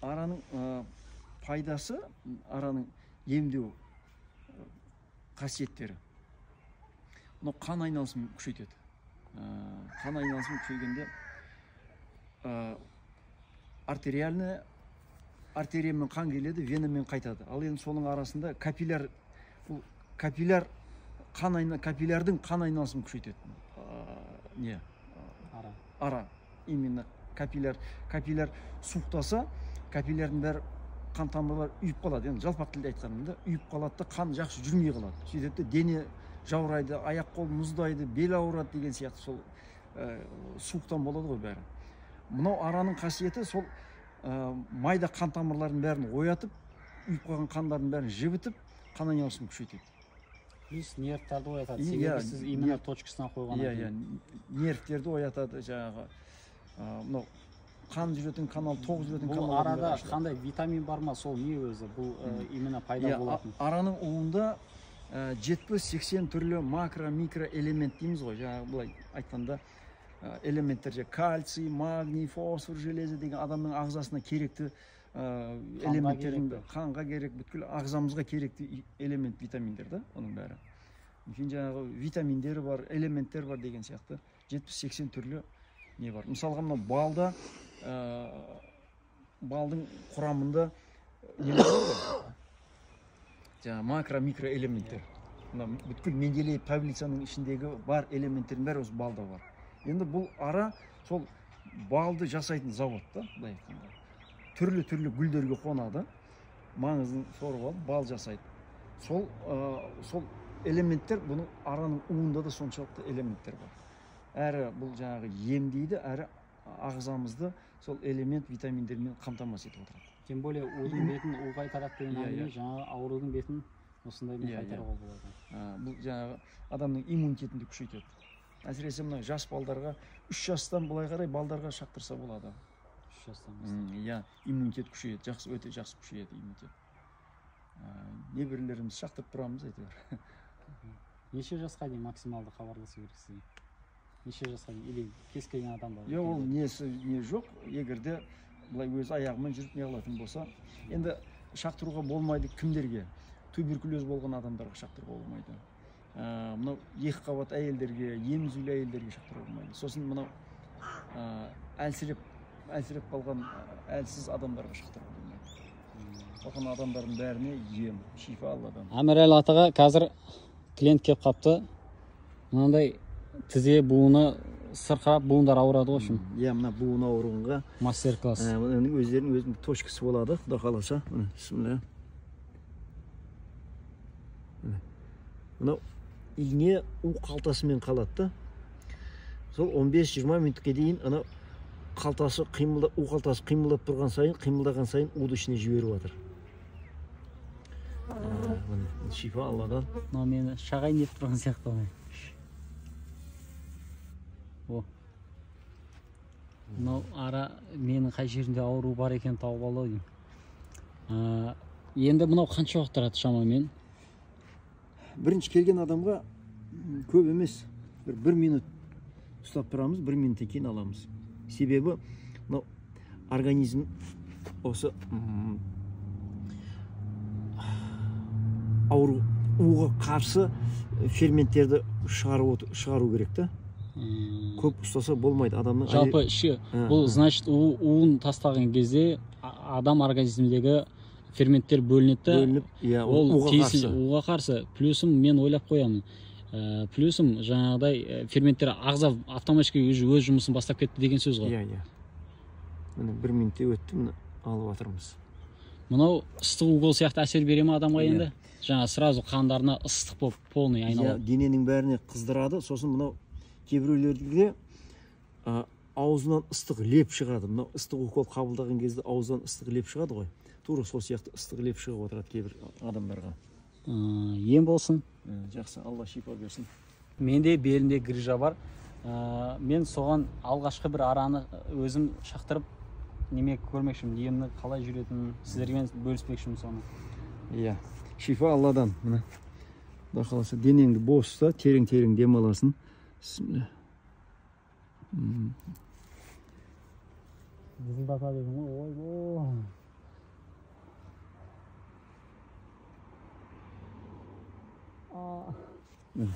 араның пайдасы, араның емдеу қасиеттері. Мынау қан айналысын күшейтеді. Қан айналысын күшейгенде артериямен қан келеді, венамен қайтады. Ал енді соның арасында капиллярдың қан айналысын күшейтеді. Ара. Именно капилляр суықтаса, капиллярдың бәрі қан тамырлар үйіп қалады. Енді жалпақ тілде айтқанымда, үйіп қалады да қан жақсы жүрмей қалады. Сөйтеді дене жаурайды, аяқ қол мұздайды, бел ауырады деген сияқты сол суықтан болады ғой бәрі. Мынау араның қасиеті сол майда қан тамырларын бәрін оятып, үйіп қалған қандардың бәрін жібітіп, қан айналысын күшейтеді. Плюс нервтарды оятады. Себебі сіз именно точкасына қойған. Нервтерді оятады жаңағы. Мынау қан жүретін канал, тоқ жүретін канал. Бұл арада қандай витамин бар ма? Сол не өзі? Бұл именно пайда болатын. Араның уында 70-80 түрлі макро, микро элемент дейміз ғой. Жаңағы былай айтқанда элементтер, кальций, магний, фосфор, железо деген адамның ағзасына керекті элементтердің, қанға керек, бүткіл ағзамызға керекті элемент, витаминдер да, оның бәрі. Кейін жаңағы витаминдері бар, элементтер бар деген сияқты 70-80 түрлі не бар. Мысалға мына балда, балдың құрамында не бар ғой? Жаңағы макро, микро элементтер. Бүткіл Менделеев таблицаның ішіндегі бар элементтердің бәрі осы балда бар. Енді бұл ара сол балды жасайтын завод да, былай айтқанда. Түрлі гүлдерге қонады, маңызын сорып алып, бал жасайды. Сол элементтер, бұның араның уында да соншалықты элементтер бар. Әрі бұл жаңағы емдейді, әрі ағзамызды сол элемент витаминдермен қамтамасыз етіп отырады. Тем более удың бетін у қайтарады деген әңгіме, жаңағы аурудың бетін осындаймен қайтаруға болады. Бұл жаңағы адамның иммунитетін күшейтеді. Әсіресе мына жас балдарға 3 жастан былай қарай балдарға шақтырса болады. 3 жастан бастап. Иммунитет күшейеді, өте жақсы күшейеді иммунитет. Небірлеріміз шақтырып тұрамыз әйтеуір. Неше жасқа дейін максималды хабарласу керек сізге? Неше жасқа дейін или кез келген адам бар? Ол не жоқ, егерде былай өз аяғымен жүріп не қылатын болса, енді шақтыруға болмайды кімдерге? Туберкулез болған адамдарға шақтыруға болмайды. Мынау екі қабат әйелдерге, емізулі әйелдерге шақтыруға болмайды. Сосын мынау әлсіреп қалған әлсіз адамдарға шақтыруға болмайды. Соған адамдардың бәріне ем, шифа Алладан. Әмірәлі атаға қазір клиент келіп қапты. Мынандай тізе буыны сырқырап буындар ауырады ғой үшін. Мына буын ауруынға мастер-класс. Өздерінің точкасы болады, Құда қаласа. Бісміллә. Мынау ине у қалтасымен қалады. Сол 15-20 минутқа дейін ана қалтасы у қалтасы қимылдап тұрған сайын, қимылдаған сайын уды ішіне жіберіп жатыр. Шифа Алладан. Мынау мені шағайын деп тұрған сияқты ғой. Мынау ара менің қай жерінде ауру бар екен тауып алу деймін. Енді мынау қанша уақыт тұрады шамамен? Бірінші келген адамға көп емес, 1 минут ұстап тұрамыз, 1 минуттан кейін аламыз. Себебі организм осы ауруға қарсы ферменттерді шығару керек та. Көп ұстаса болмайды адамның. Жалпы бұл значит уын тастаған кезде адам организмдегі ферменттер бөлінеді. Ол уға қарсы. Плюсым мен ойлап қоямын. Плюсым жаңағыдай ферменттер ағза автоматически өз жұмысын бастап кетті деген сөз ғой. Міне 1 минутте өтті, міне алып жатырмыз. Мынау ыстық укол сияқты әсер бере ме адамға енді? Жаңа сразу қандарына ыстық болып полный айналады. Дененің бәріне қыздырады, сосын мынау кейбіреулерде аузынан ыстық леп шығады. Мынау ыстық укол қабылдаған кезде аузынан ыстық леп шығады ғой. Тура сол сияқты ыстық леп шығып отырады кейбір адамдарға. Ем болсын. Жақсы, Алла шипа берсін. Менде белімде грижа бар. Мен соған алғашқы бір араны өзім шақтырып немек көрмекшімін. Емні қалай жүретінін сіздермен бөліспекшімін соны. Шифа Алладан. Құда қаласа денеңді босса, терең-терең дем аласың. Бұзылдата дедің ғой, ой. Міне.